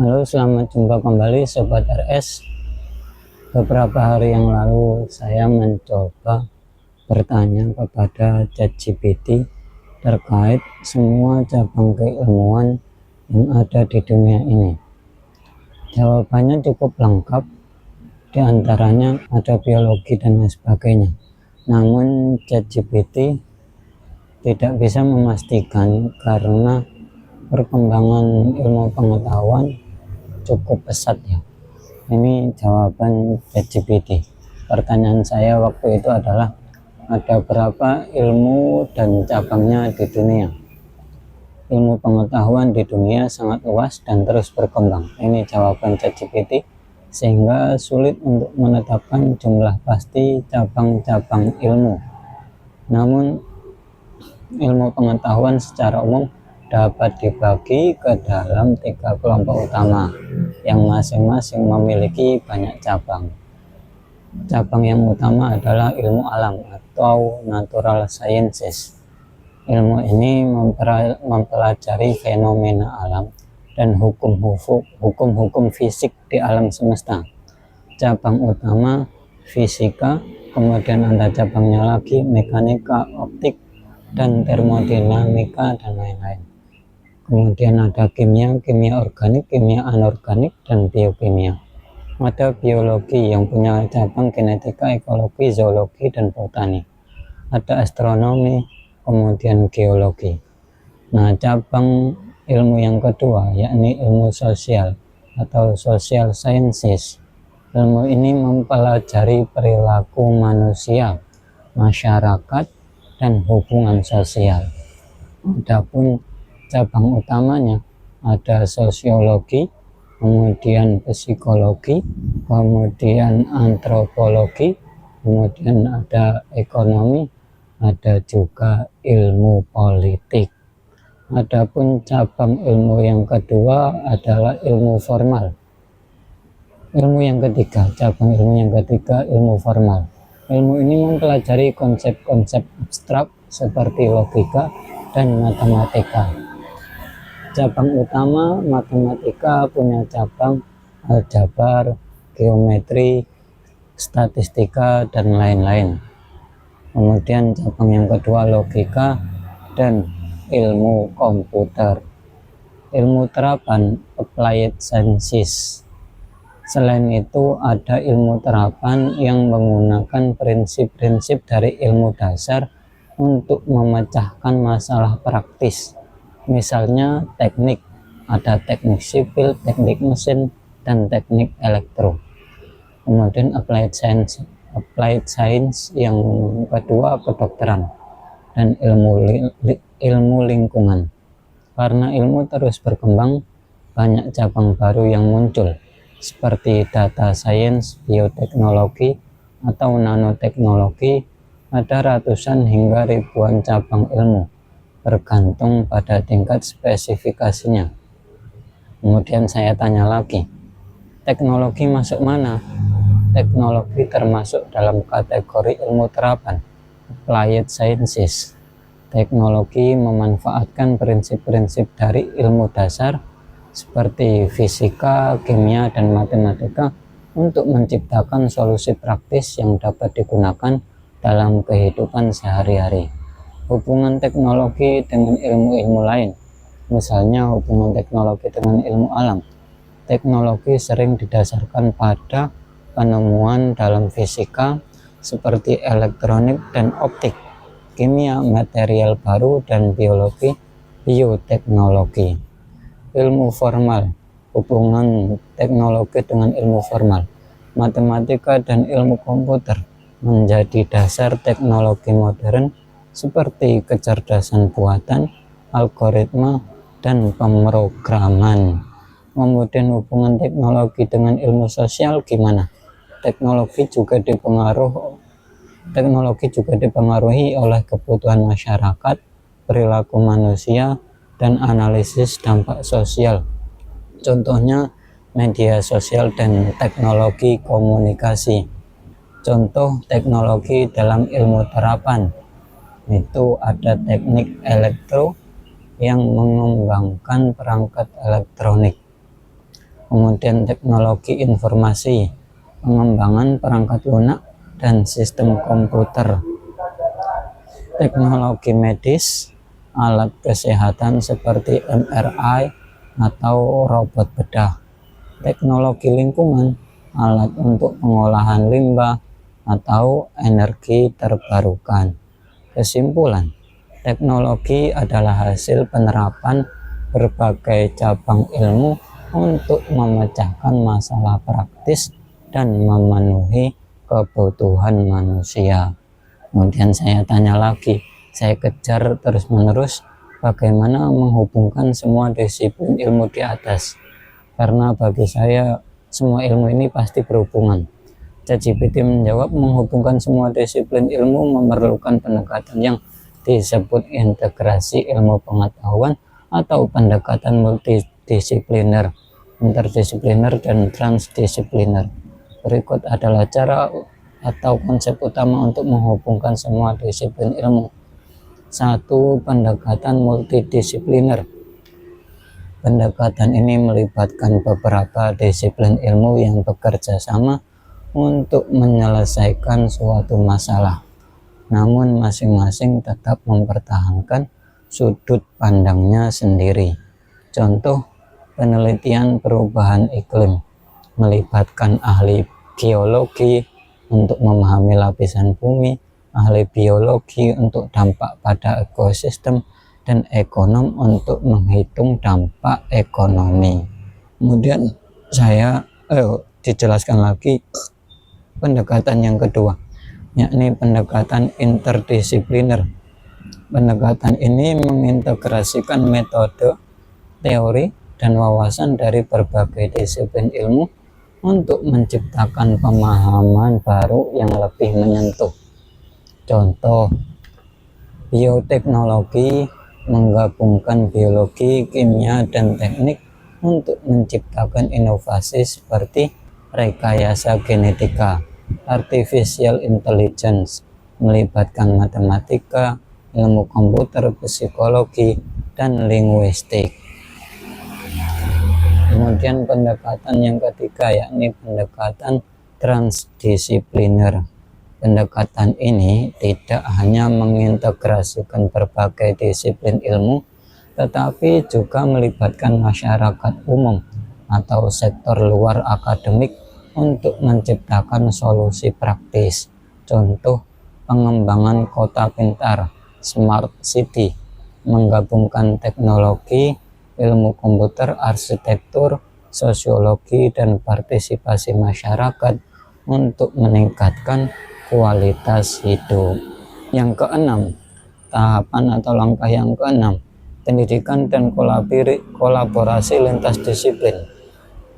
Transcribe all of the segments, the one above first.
Halo, selamat jumpa kembali Sobat RS. Beberapa hari yang lalu saya mencoba bertanya kepada ChatGPT terkait semua cabang keilmuan yang ada di dunia ini. Jawabannya cukup lengkap, di antaranya ada biologi dan lain sebagainya. Namun ChatGPT tidak bisa memastikan karena perkembangan ilmu pengetahuan cukup pesat ya. Ini jawaban ChatGPT. Pertanyaan saya waktu itu adalah, ada berapa ilmu dan cabangnya di dunia? Ilmu pengetahuan di dunia sangat luas dan terus berkembang. Ini jawaban ChatGPT, sehingga sulit untuk menetapkan jumlah pasti cabang-cabang ilmu. Namun ilmu pengetahuan secara umum dapat dibagi ke dalam 3 kelompok utama yang masing-masing memiliki banyak cabang. Cabang yang utama adalah ilmu alam atau natural sciences. Ilmu ini mempelajari fenomena alam dan hukum-hukum fisik di alam semesta. Cabang utama fisika, kemudian ada cabangnya lagi mekanika, optik, dan termodinamika, dan lain-lain. Kemudian ada kimia organik, kimia anorganik, dan biokimia. Ada biologi yang punya cabang genetika, ekologi, zoologi, dan botani. Ada astronomi, kemudian geologi. Nah, cabang ilmu yang kedua yakni ilmu sosial atau social sciences. Ilmu ini mempelajari perilaku manusia, masyarakat, dan hubungan sosial. Adapun cabang utamanya ada sosiologi, kemudian psikologi, kemudian antropologi, kemudian ada ekonomi, ada juga ilmu politik. Adapun cabang ilmu yang kedua adalah ilmu formal. Ilmu yang ketiga, cabang ilmu yang ketiga, ilmu formal. Ilmu ini mempelajari konsep-konsep abstrak seperti logika dan matematika. Cabang utama matematika punya cabang aljabar, geometri, statistika, dan lain-lain. Kemudian cabang yang kedua logika dan ilmu komputer. Ilmu terapan applied sciences. Selain itu ada ilmu terapan yang menggunakan prinsip-prinsip dari ilmu dasar untuk memecahkan masalah praktis. Misalnya teknik, ada teknik sipil, teknik mesin, dan teknik elektro. Kemudian applied science yang kedua kedokteran dan ilmu lingkungan. Karena ilmu terus berkembang, banyak cabang baru yang muncul seperti data science, bioteknologi, atau nanoteknologi. Ada ratusan hingga ribuan cabang ilmu, bergantung pada tingkat spesifikasinya. Kemudian saya tanya lagi, teknologi masuk mana? Teknologi termasuk dalam kategori ilmu terapan, applied sciences. Teknologi memanfaatkan prinsip-prinsip dari ilmu dasar seperti fisika, kimia, dan matematika untuk menciptakan solusi praktis yang dapat digunakan dalam kehidupan sehari-hari. Hubungan teknologi dengan ilmu-ilmu lain, misalnya hubungan teknologi dengan ilmu alam. Teknologi sering didasarkan pada penemuan dalam fisika seperti elektronik dan optik, kimia, material baru, dan biologi, bioteknologi. Ilmu formal, hubungan teknologi dengan ilmu formal. Matematika dan ilmu komputer menjadi dasar teknologi modern seperti kecerdasan buatan, algoritma, dan pemrograman. Kemudian hubungan teknologi dengan ilmu sosial gimana? Teknologi juga dipengaruhi oleh kebutuhan masyarakat, perilaku manusia, dan analisis dampak sosial. Contohnya media sosial dan teknologi komunikasi. Contoh teknologi dalam ilmu terapan itu ada teknik elektro yang mengembangkan perangkat elektronik. kemudian teknologi informasi, pengembangan perangkat lunak dan sistem komputer, teknologi medis, alat kesehatan seperti MRI atau robot bedah, teknologi lingkungan, alat untuk pengolahan limbah atau energi terbarukan. Kesimpulan, teknologi adalah hasil penerapan berbagai cabang ilmu untuk memecahkan masalah praktis dan memenuhi kebutuhan manusia. Kemudian saya tanya lagi, saya kejar terus-menerus bagaimana menghubungkan semua disiplin ilmu di atas. Karena bagi saya semua ilmu ini pasti berhubungan. ChatGPT menjawab, menghubungkan semua disiplin ilmu memerlukan pendekatan yang disebut integrasi ilmu pengetahuan atau pendekatan multidisipliner, interdisipliner, dan transdisipliner. Berikut adalah cara atau konsep utama untuk menghubungkan semua disiplin ilmu. 1. Pendekatan multidisipliner. Pendekatan ini melibatkan beberapa disiplin ilmu yang bekerja sama untuk menyelesaikan suatu masalah, namun masing-masing tetap mempertahankan sudut pandangnya sendiri. Contoh, penelitian perubahan iklim melibatkan ahli geologi untuk memahami lapisan bumi, ahli biologi untuk dampak pada ekosistem, dan ekonom untuk menghitung dampak ekonomi. Kemudian saya dijelaskan lagi pendekatan yang kedua, yakni pendekatan interdisipliner. Pendekatan ini mengintegrasikan metode, teori, dan wawasan dari berbagai disiplin ilmu untuk menciptakan pemahaman baru yang lebih menyentuh. Contoh, bioteknologi menggabungkan biologi, kimia, dan teknik untuk menciptakan inovasi seperti rekayasa genetika. Artificial intelligence melibatkan matematika, ilmu komputer, psikologi, dan linguistik. Kemudian pendekatan yang ketiga, yakni pendekatan transdisipliner. Pendekatan ini tidak hanya mengintegrasikan berbagai disiplin ilmu, tetapi juga melibatkan masyarakat umum atau sektor luar akademik untuk menciptakan solusi praktis. Contoh, pengembangan kota pintar, smart city, menggabungkan teknologi, ilmu komputer, arsitektur, sosiologi, dan partisipasi masyarakat untuk meningkatkan kualitas hidup. Yang keenam, tahapan atau langkah yang keenam, pendidikan dan kolaborasi lintas disiplin.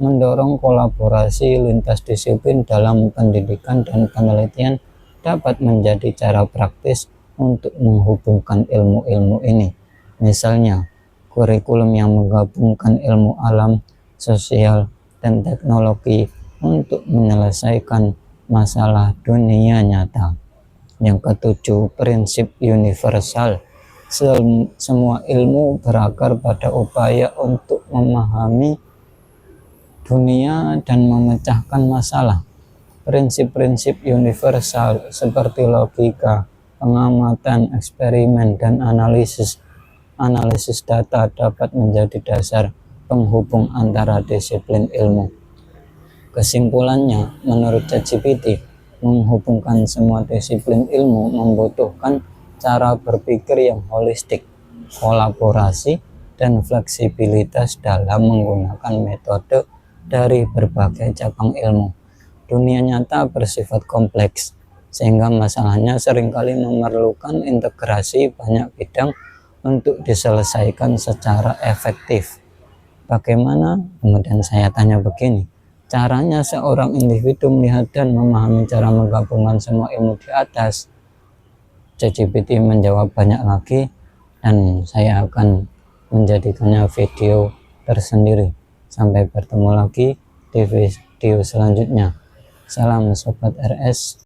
Mendorong kolaborasi lintas disiplin dalam pendidikan dan penelitian dapat menjadi cara praktis untuk menghubungkan ilmu-ilmu ini. Misalnya, kurikulum yang menggabungkan ilmu alam, sosial, dan teknologi untuk menyelesaikan masalah dunia nyata. Yang ketujuh, prinsip universal. Semua ilmu berakar pada upaya untuk memahami dunia dan memecahkan masalah. Prinsip-prinsip universal seperti logika, pengamatan, eksperimen, dan analisis data dapat menjadi dasar penghubung antara disiplin ilmu. Kesimpulannya, menurut ChatGPT, menghubungkan semua disiplin ilmu membutuhkan cara berpikir yang holistik, kolaborasi, dan fleksibilitas dalam menggunakan metode dari berbagai cabang ilmu. Dunia nyata bersifat kompleks, sehingga masalahnya seringkali memerlukan integrasi banyak bidang untuk diselesaikan secara efektif. Bagaimana? Kemudian saya tanya begini, caranya seorang individu melihat dan memahami cara menggabungkan semua ilmu di atas. ChatGPT menjawab banyak lagi, dan saya akan menjadikannya video tersendiri. Sampai bertemu lagi di video selanjutnya. Salam Sobat RS.